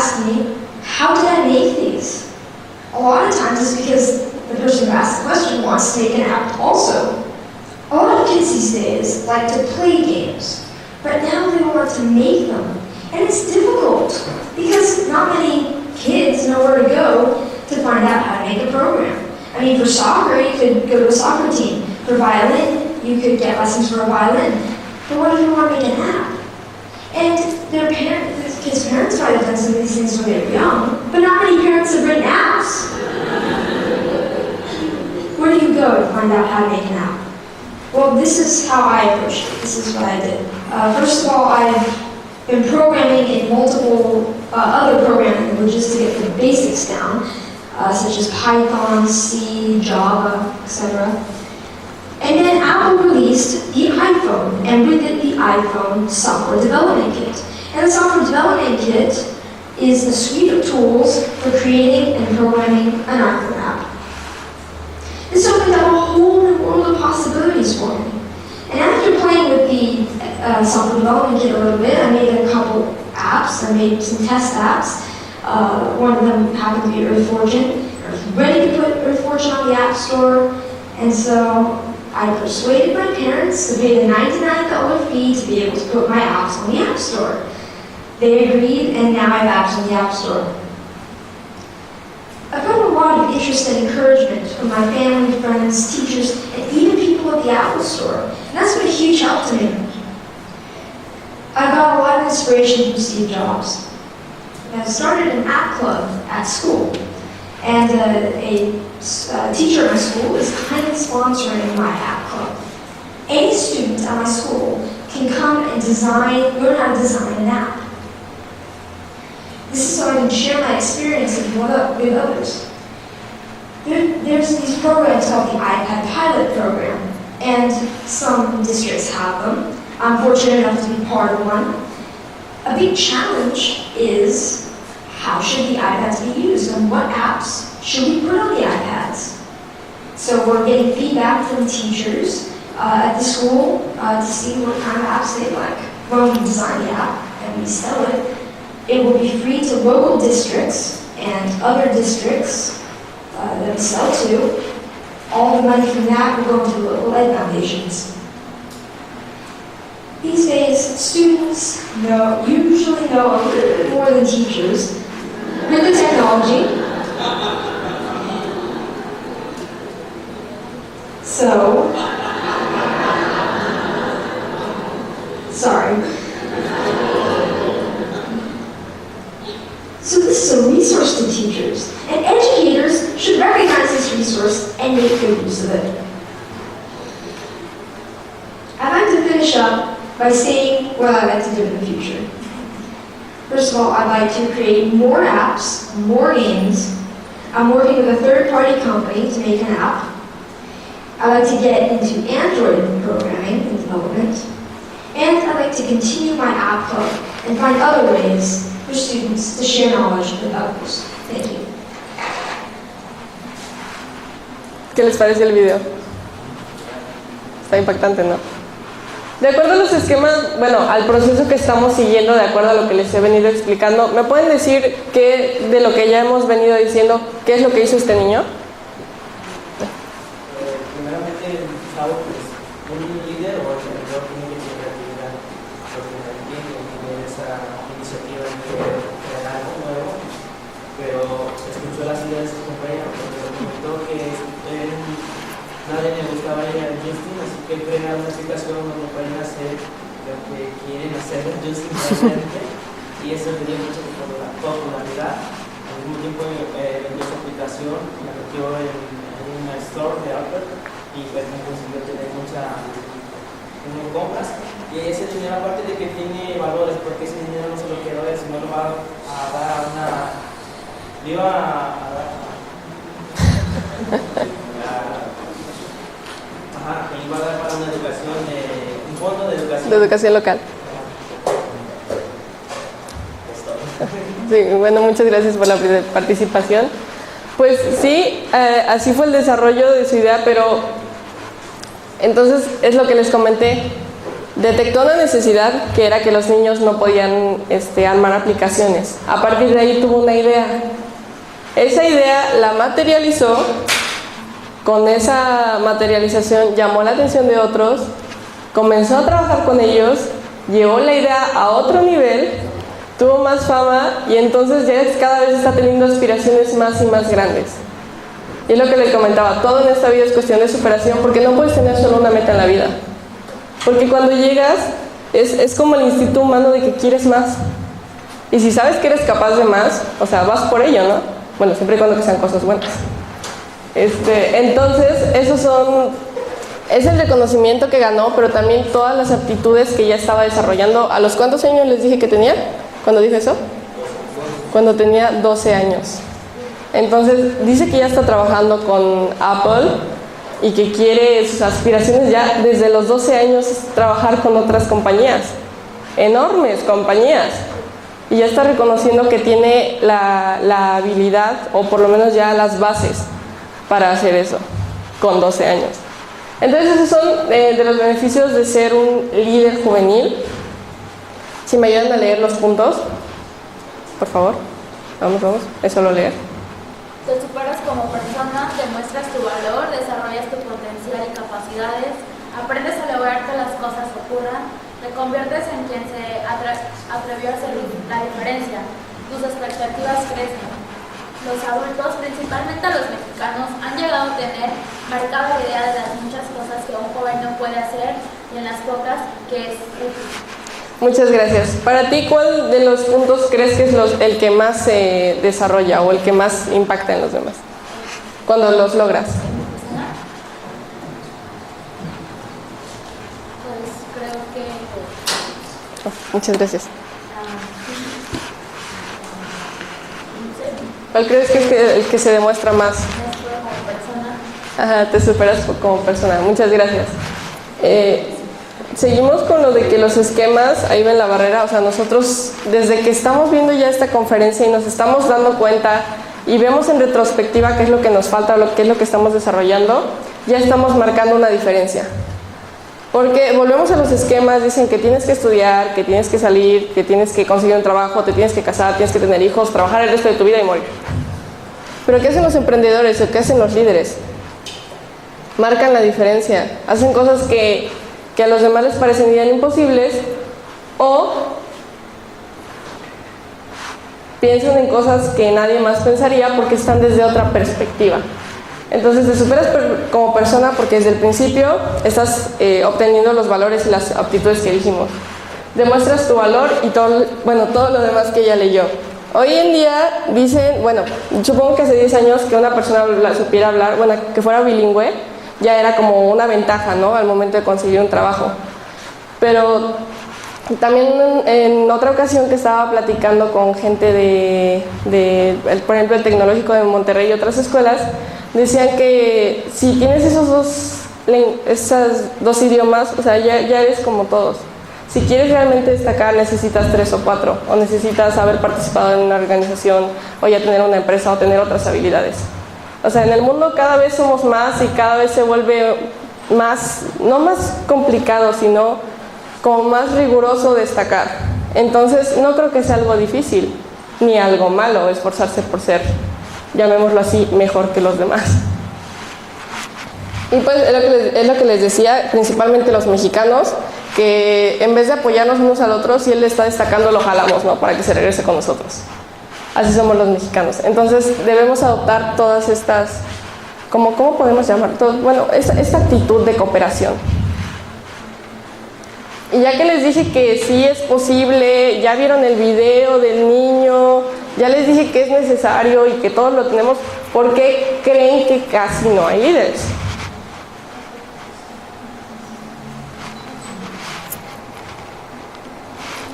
ask me, how did I make these? A lot of times it's because the person who asked the question wants to make an app also. A lot of kids these days like to play games, but now they want to make them. And it's difficult because not many kids know where to go to find out how to make a program. I mean, for soccer, you could go to a soccer team. For violin, you could get lessons for a violin. But what if you want to make an app? And the kids' parents might have done some of these things when they were young, but not many parents have written apps. Where do you go to find out how to make an app? Well, this is how I approached it. This is what I did. First of all, I've been programming in multiple other programming languages to get the basics down, such as Python, C, Java, etc. And then Apple released the iPhone, and with it the iPhone Software Development Kit. And the Software Development Kit is a suite of tools for creating and programming an iPhone app. This opened up a whole new world of possibilities for me. And after playing with the Software Development Kit a little bit, I made a couple apps. I made some test apps. One of them happened to be EarthFortune. I was ready to put EarthFortune on the App Store, and so I persuaded my parents to pay the $99 fee to be able to put my apps on the App Store. They agreed, and now I have apps on the App Store. I've gotten a lot of interest and encouragement from my family, friends, teachers, and even people at the Apple Store. And that's been a huge help to me. I got a lot of inspiration from Steve Jobs. I started an app club at school, and a teacher at my school is kindly sponsoring my app club. Any student at my school can come and learn how to design an app. This is so I can share my experiences with others. There's these programs called the iPad Pilot Program, and some districts have them. I'm fortunate enough to be part of one. A big challenge is how should the iPads be used, and what apps should we put on the iPads? So we're getting feedback from teachers at the school to see what kind of apps they like. When we design the app and we sell it, it will be free to local districts and other districts that we sell to. All the money from that will go into local ed foundations. These days, students usually know a little bit more than teachers with the technology. So, sorry. So this is a resource to teachers, and educators should recognize this resource and make good use of it. I'd like to finish up by saying what I'd like to do in the future. First of all, I'd like to create more apps, more games. I'm working with a third-party company to make an app. I'd like to get into Android programming and development. And I'd like to continue my app club and find other ways for students to share knowledge with others. Thank you. ¿Qué les parece el video? Está impactante, ¿no? De acuerdo a los esquemas, bueno, al proceso que estamos siguiendo, de acuerdo a lo que les he venido explicando, ¿me pueden decir qué de lo que ya hemos venido diciendo, qué es lo que hizo este niño? Primeramente, Gustavo, pues, un líder o emprendedor tiene que tener creatividad, porque también tiene esa iniciativa de crear algo nuevo, pero escuchó las ideas de sus compañeros, porque le comentó que nadie le gustaba ir al Justin, así que crea una aplicación donde pueden hacer lo que quieren hacer en Justin realmente, y eso tenía mucha popularidad. Al mismo tiempo vendió su aplicación, la metió en una store de Apple y pues consiguió tener muchas compras. Y ese dinero, aparte de que tiene valores, porque ese dinero no se lo quedó él, sino lo va a dar le iba a dar para una educación, un fondo de educación. De educación local. Sí, bueno, muchas gracias por la participación. Pues sí, así fue el desarrollo de su idea, pero entonces es lo que les comenté. detectó una necesidad que era que los niños no podían armar aplicaciones. A partir de ahí tuvo una idea. Esa idea la materializó. Con esa materialización llamó la atención de otros, comenzó a trabajar con ellos, llevó la idea a otro nivel, tuvo más fama y entonces ya cada vez está teniendo aspiraciones más y más grandes. Y es lo que les comentaba, todo en esta vida es cuestión de superación, porque no puedes tener solo una meta en la vida. Porque cuando llegas es como el instinto humano de que quieres más. Y si sabes que eres capaz de más, o sea, vas por ello, ¿no? Bueno, siempre y cuando que sean cosas buenas. Entonces, es el reconocimiento que ganó, pero también todas las aptitudes que ya estaba desarrollando. ¿A los cuántos años les dije que tenía? ¿Cuando dije eso? Cuando tenía 12 años. Entonces, dice que ya está trabajando con Apple y que quiere, sus aspiraciones ya desde los 12 años es trabajar con otras compañías, enormes compañías. Y ya está reconociendo que tiene la habilidad, o por lo menos ya las bases, para hacer eso, con 12 años. Entonces esos son de los beneficios de ser un líder juvenil. Si me ayudan a leer los puntos, por favor. Vamos, es solo leer. Te superas como persona, demuestras tu valor, desarrollas tu potencial y capacidades, aprendes a lograr que las cosas ocurran, te conviertes en quien se atrevió a hacer la diferencia, tus expectativas crecen. Los adultos, principalmente los mexicanos, han llegado a tener marcada la idea de las muchas cosas que un joven no puede hacer y en las pocas que es útil. Muchas gracias. Para ti, ¿cuál de los puntos crees que es el que más se desarrolla o el que más impacta en los demás cuando los logras? Pues creo que... Muchas gracias. ¿Cuál crees que es el que se demuestra más? Ajá, te superas como persona. Muchas gracias. Seguimos con lo de que los esquemas, ahí ven la barrera, o sea, nosotros desde que estamos viendo ya esta conferencia y nos estamos dando cuenta y vemos en retrospectiva qué es lo que nos falta, qué es lo que estamos desarrollando, ya estamos marcando una diferencia. Porque volvemos a los esquemas, dicen que tienes que estudiar, que tienes que salir, que tienes que conseguir un trabajo, te tienes que casar, tienes que tener hijos, trabajar el resto de tu vida y morir. Pero ¿qué hacen los emprendedores o qué hacen los líderes? Marcan la diferencia, hacen cosas que a los demás les parecerían imposibles o piensan en cosas que nadie más pensaría porque están desde otra perspectiva. Entonces te superas como persona porque desde el principio estás obteniendo los valores y las aptitudes que dijimos. Demuestras tu valor y todo lo demás que ella leyó. Hoy en día dicen, supongo que hace 10 años que una persona supiera hablar, que fuera bilingüe, ya era como una ventaja, ¿no? Al momento de conseguir un trabajo. Pero también en otra ocasión que estaba platicando con gente por ejemplo, el Tecnológico de Monterrey y otras escuelas, decían que si tienes esos dos idiomas, o sea, ya eres como todos. Si quieres realmente destacar, necesitas 3 o 4, o necesitas haber participado en una organización, o ya tener una empresa, o tener otras habilidades. O sea, en el mundo cada vez somos más y cada vez se vuelve más, no más complicado, sino como más riguroso destacar. Entonces, no creo que sea algo difícil, ni algo malo esforzarse por ser, llamémoslo así, mejor que los demás. Y pues es lo que les decía, principalmente los mexicanos, que en vez de apoyarnos unos al otro, si él está destacando, lo jalamos, ¿no? Para que se regrese con nosotros. Así somos los mexicanos. Entonces debemos adoptar todas estas, ¿cómo podemos llamar? Esta actitud de cooperación. Y ya que les dije que sí es posible, ya vieron el video del niño, ya les dije que es necesario y que todos lo tenemos, ¿por qué creen que casi no hay líderes?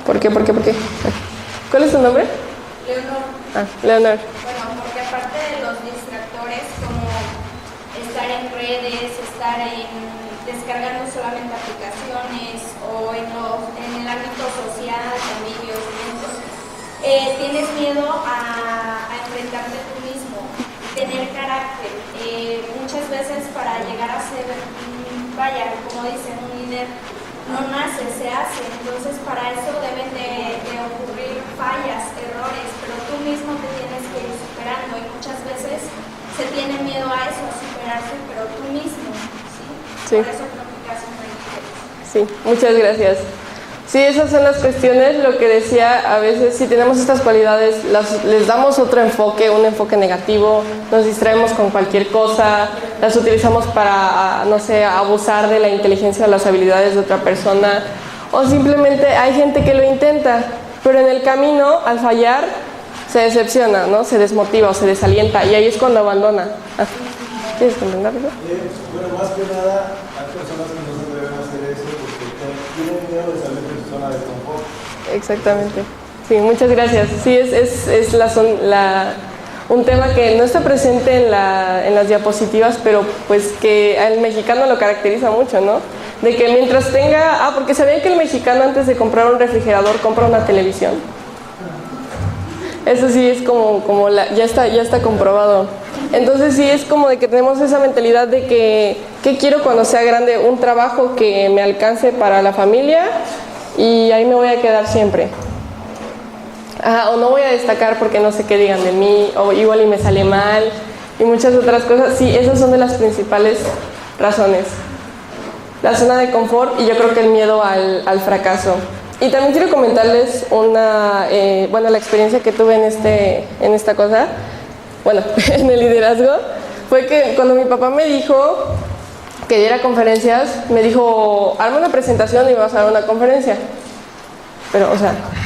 ¿Por qué? ¿Cuál es tu nombre? Leonor. Leonor. Bueno, porque aparte de los distractores como estar en redes, estar descargando solamente aplicaciones o en el ámbito social, convivios, eventos, tienes miedo a enfrentarte tú mismo, tener carácter. Muchas veces para llegar a ser, como dicen, un líder, no nace, se hace. Entonces para eso deben de ocurrir fallas, errores, pero tú mismo te tienes que ir superando y muchas veces se tiene miedo a eso, a superarse, pero tú mismo, ¿sí? Sí. Por eso creo que casi no hay líderes. Sí, muchas gracias. Sí, esas son las cuestiones, lo que decía, a veces si tenemos estas cualidades, les damos otro enfoque, un enfoque negativo, nos distraemos con cualquier cosa, las utilizamos para, no sé, abusar de la inteligencia o las habilidades de otra persona, o simplemente hay gente que lo intenta, pero en el camino, al fallar, se decepciona, ¿no? Se desmotiva o se desalienta, y ahí es cuando abandona. ¿Quieres comentar algo? Bueno, más que nada, hay personas que no se atreven a hacer eso porque tienen miedo de salir de su zona de confort. Exactamente. Sí, muchas gracias. Sí, es un tema que no está presente en las diapositivas, pero pues que al mexicano lo caracteriza mucho, ¿no? De que mientras tenga... porque sabían que el mexicano antes de comprar un refrigerador compra una televisión. Eso sí es como ya está comprobado. Entonces sí es como de que tenemos esa mentalidad de que ¿qué quiero cuando sea grande? Un trabajo que me alcance para la familia y ahí me voy a quedar siempre. O no voy a destacar porque no sé qué digan de mí, o igual y me sale mal, y muchas otras cosas. Sí, esas son de las principales razones. La zona de confort y yo creo que el miedo al fracaso. Y también quiero comentarles la experiencia que tuve en esta cosa, en el liderazgo, fue que cuando mi papá me dijo que diera conferencias, me dijo, arma una presentación y me vas a dar una conferencia. Pero,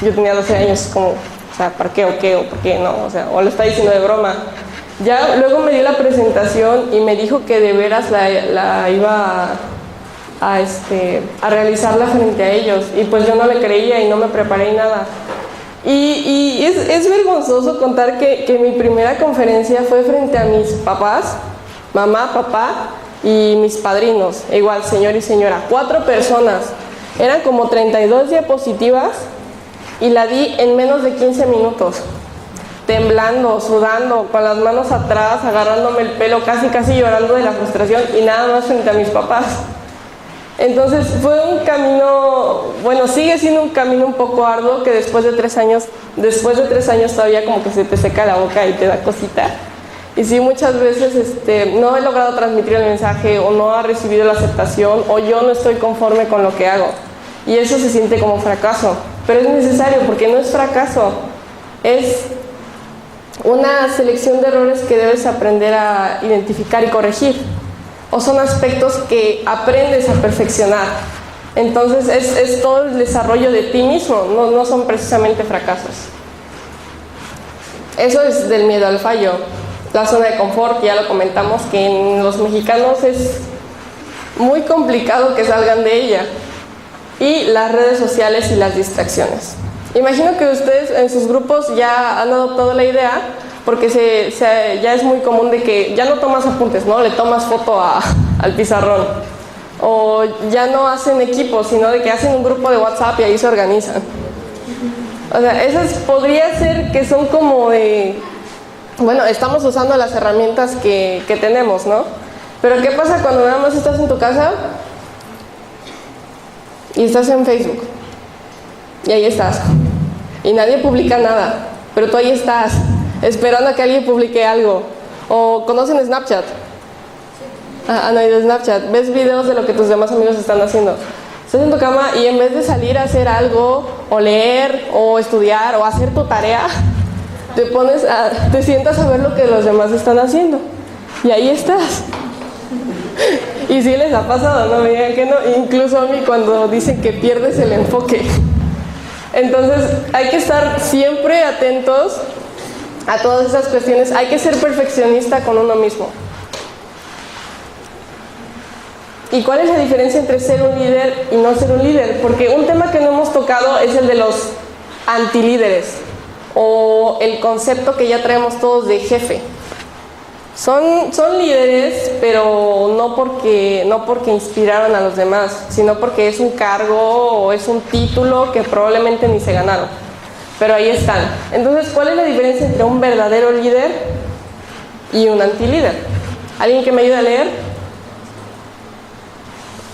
yo tenía 12 años, ¿para qué o qué o por qué no? O lo está diciendo de broma. Ya luego me dio la presentación y me dijo que de veras la iba a realizarla frente a ellos, y pues yo no le creía y no me preparé y nada. Y es vergonzoso contar que mi primera conferencia fue frente a mis papás, mamá, papá y mis padrinos, igual señor y señora, 4 personas, eran como 32 diapositivas y la di en menos de 15 minutos, temblando, sudando, con las manos atrás, agarrándome el pelo, casi llorando de la frustración y nada más frente a mis papás. Entonces fue un camino, sigue siendo un camino un poco arduo, que después de 3 años todavía como que se te seca la boca y te da cosita. Y sí, muchas veces no he logrado transmitir el mensaje, o no ha recibido la aceptación, o yo no estoy conforme con lo que hago. Y eso se siente como fracaso. Pero es necesario, porque no es fracaso, es una selección de errores que debes aprender a identificar y corregir. O son aspectos que aprendes a perfeccionar. Entonces es todo el desarrollo de ti mismo, no son precisamente fracasos. Eso es del miedo al fallo. La zona de confort, ya lo comentamos, que en los mexicanos es muy complicado que salgan de ella. Y las redes sociales y las distracciones. Imagino que ustedes en sus grupos ya han adoptado la idea, porque ya es muy común de que ya no tomas apuntes, ¿no? Le tomas foto al pizarrón. O ya no hacen equipos, sino de que hacen un grupo de WhatsApp y ahí se organizan. Esas podría ser que son como de... estamos usando las herramientas que tenemos, ¿no? Pero ¿qué pasa cuando nada más estás en tu casa y estás en Facebook? Y ahí estás. Y nadie publica nada, pero tú ahí estás, esperando a que alguien publique algo. O ¿conocen Snapchat? No hay de Snapchat. Ves videos de lo que tus demás amigos están haciendo. Estás en tu cama y en vez de salir a hacer algo, o leer, o estudiar, o hacer tu tarea, te sientas a ver lo que los demás están haciendo. Y ahí estás. Y sí les ha pasado, no me digan que no. Incluso a mí cuando dicen que pierdes el enfoque. Entonces hay que estar siempre atentos a todas esas cuestiones. Hay que ser perfeccionista con uno mismo. ¿Y cuál es la diferencia entre ser un líder y no ser un líder? Porque un tema que no hemos tocado es el de los antilíderes, o el concepto que ya traemos todos de jefe. Son líderes, pero no porque inspiraron a los demás, sino porque es un cargo o es un título que probablemente ni se ganaron. Pero ahí están. Entonces, ¿cuál es la diferencia entre un verdadero líder y un antilíder? ¿Alguien que me ayude a leer?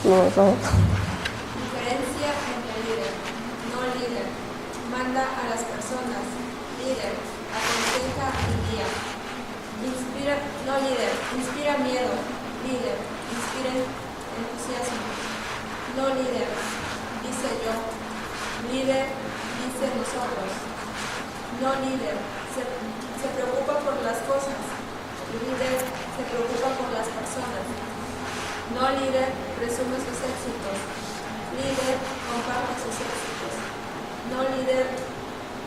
No. Diferentes no líder, se preocupa por las cosas. Líder se preocupa por las personas. No líder, presume sus éxitos. Líder, comparte sus éxitos. No líder,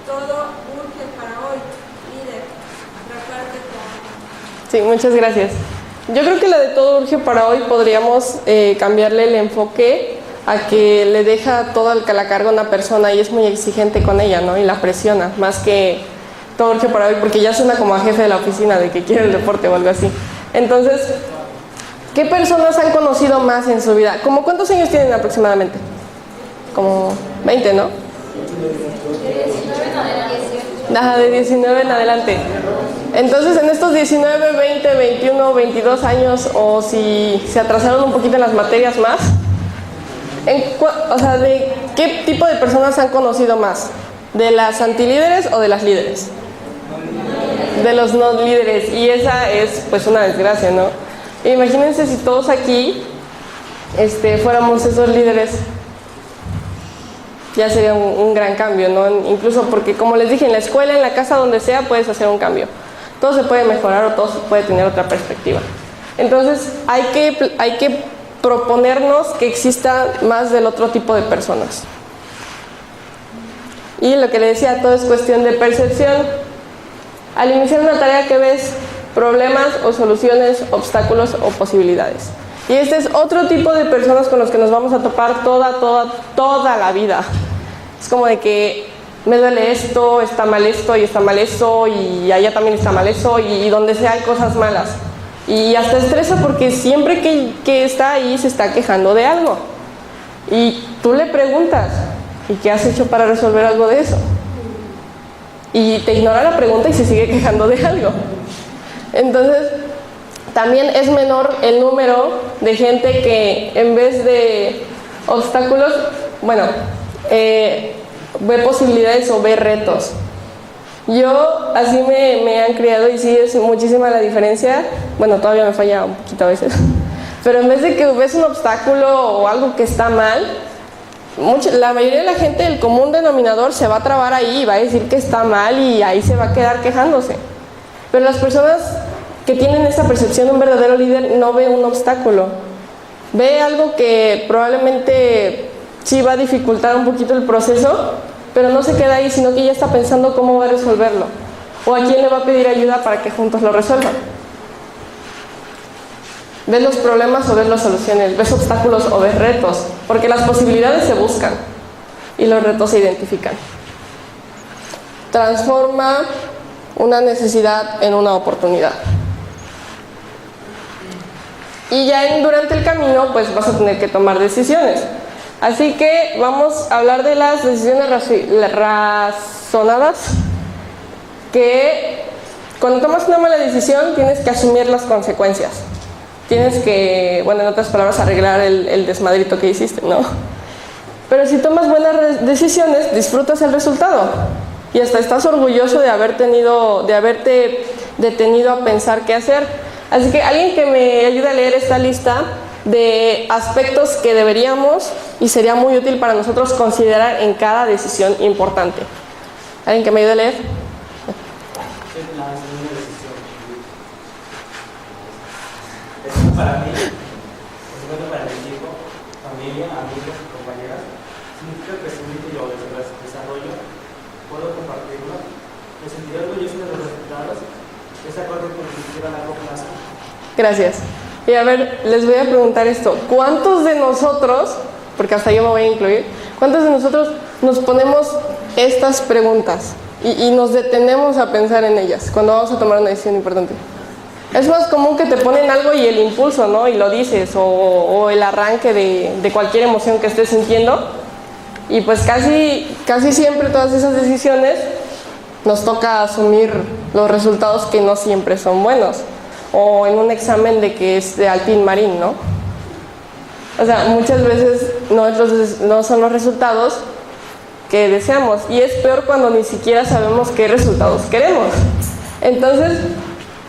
todo urge para hoy. Líder, reparte con... Sí, muchas gracias. Yo creo que la de todo urge para hoy podríamos cambiarle el enfoque a que le deja toda la carga a una persona y es muy exigente con ella, ¿no? Y la presiona, más que todo urge para hoy, porque ya suena como a jefe de la oficina de que quiere el reporte o algo así. Entonces, ¿qué personas han conocido más en su vida? ¿Cómo cuántos años tienen aproximadamente? Como 20, ¿no? Ajá, de 19 en adelante. Entonces, en estos 19, 20, 21, 22 años, o si se atrasaron un poquito en las materias más, o sea, ¿de qué tipo de personas han conocido más? ¿De las antilíderes o de las líderes? De los no líderes. Y esa es, pues, una desgracia, ¿no? Imagínense si todos aquí fuéramos esos líderes. Ya sería un gran cambio, ¿no? Incluso porque, como les dije, en la escuela, en la casa, donde sea, puedes hacer un cambio. Todo se puede mejorar o todo se puede tener otra perspectiva. Entonces, hay que proponernos que exista más del otro tipo de personas. Y lo que le decía, todo es cuestión de percepción. Al iniciar una tarea, ¿qué ves? Problemas o soluciones, obstáculos o posibilidades. Y este es otro tipo de personas con los que nos vamos a topar toda la vida. Es como de que me duele esto, está mal esto y está mal eso y allá también está mal eso y donde sea hay cosas malas. Y hasta estresa porque siempre que está ahí se está quejando de algo. Y tú le preguntas, ¿y qué has hecho para resolver algo de eso? Y te ignora la pregunta y se sigue quejando de algo. Entonces, también es menor el número de gente que en vez de obstáculos, ve posibilidades o ve retos. Yo así me han criado y sí es muchísima la diferencia. Bueno, todavía me falla un poquito a veces. Pero en vez de que ves un obstáculo o algo que está mal, la mayoría de la gente, el común denominador, se va a trabar ahí y va a decir que está mal y ahí se va a quedar quejándose. Pero las personas que tienen esa percepción de un verdadero líder no ve un obstáculo. Ve algo que probablemente sí va a dificultar un poquito el proceso, pero no se queda ahí, sino que ya está pensando cómo va a resolverlo o a quién le va a pedir ayuda para que juntos lo resuelvan. ¿Ves los problemas o ves las soluciones? ¿Ves obstáculos o ves retos? Porque las posibilidades se buscan y los retos se identifican. Transforma una necesidad en una oportunidad. Y ya durante el camino, pues vas a tener que tomar decisiones. Así que vamos a hablar de las decisiones razonadas, que cuando tomas una mala decisión tienes que asumir las consecuencias. Tienes que, en otras palabras, arreglar el desmadrito que hiciste, ¿no? Pero si tomas buenas decisiones, disfrutas el resultado. Y hasta estás orgulloso de haberte detenido a pensar qué hacer. Así que alguien que me ayude a leer esta lista de aspectos que deberíamos y sería muy útil para nosotros considerar en cada decisión importante. ¿Alguien que me ayude a leer? La segunda decisión. Es para mí, por supuesto para mi equipo, familia, amigos, compañeras, significa crecimiento y desarrollo. Puedo compartirlo. Me sentiré orgulloso de los resultados. Es acorde con mi objetivo a largo plazo. Gracias. Y a ver, les voy a preguntar esto. ¿Cuántos de nosotros, porque hasta yo me voy a incluir, cuántos de nosotros nos ponemos estas preguntas y nos detenemos a pensar en ellas cuando vamos a tomar una decisión importante? Es más común que te ponen algo y el impulso, ¿no? Y lo dices, o el arranque de cualquier emoción que estés sintiendo. Y pues casi siempre todas esas decisiones nos toca asumir los resultados que no siempre son buenos. O en un examen de que es de Alpin Marín, ¿no? O sea, muchas veces no son los resultados que deseamos. Y es peor cuando ni siquiera sabemos qué resultados queremos. Entonces,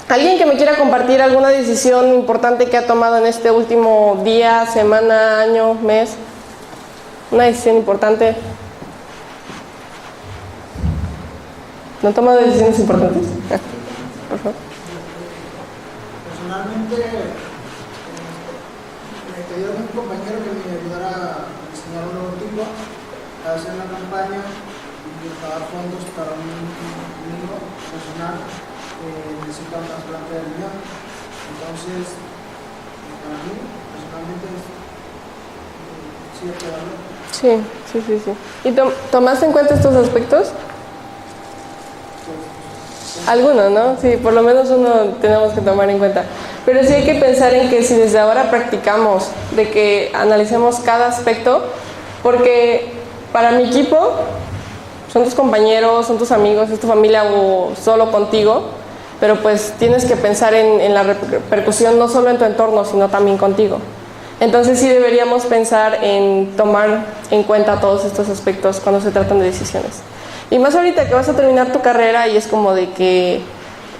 ¿alguien que me quiera compartir alguna decisión importante que ha tomado en este último día, semana, año, mes? Una decisión importante. ¿No han tomado decisiones importantes? Por favor. Personalmente, me pidió un compañero que me ayudara a diseñar un logotipo, a hacer una campaña y pagar fondos para un amigo personal que necesita un trasplante de riñón. Entonces, para mí, personalmente, sí hay que darlo. Sí. ¿Y tomaste en cuenta estos aspectos? Algunos, ¿no? Sí, por lo menos uno tenemos que tomar en cuenta. Pero sí hay que pensar en que si desde ahora practicamos, de que analicemos cada aspecto, porque para mi equipo son tus compañeros, son tus amigos, es tu familia o solo contigo, pero pues tienes que pensar en la repercusión no solo en tu entorno, sino también contigo. Entonces sí deberíamos pensar en tomar en cuenta todos estos aspectos cuando se tratan de decisiones. Y más ahorita que vas a terminar tu carrera y es como de que,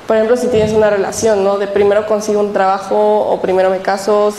por ejemplo, si tienes una relación, ¿no? De primero consigo un trabajo o primero me caso,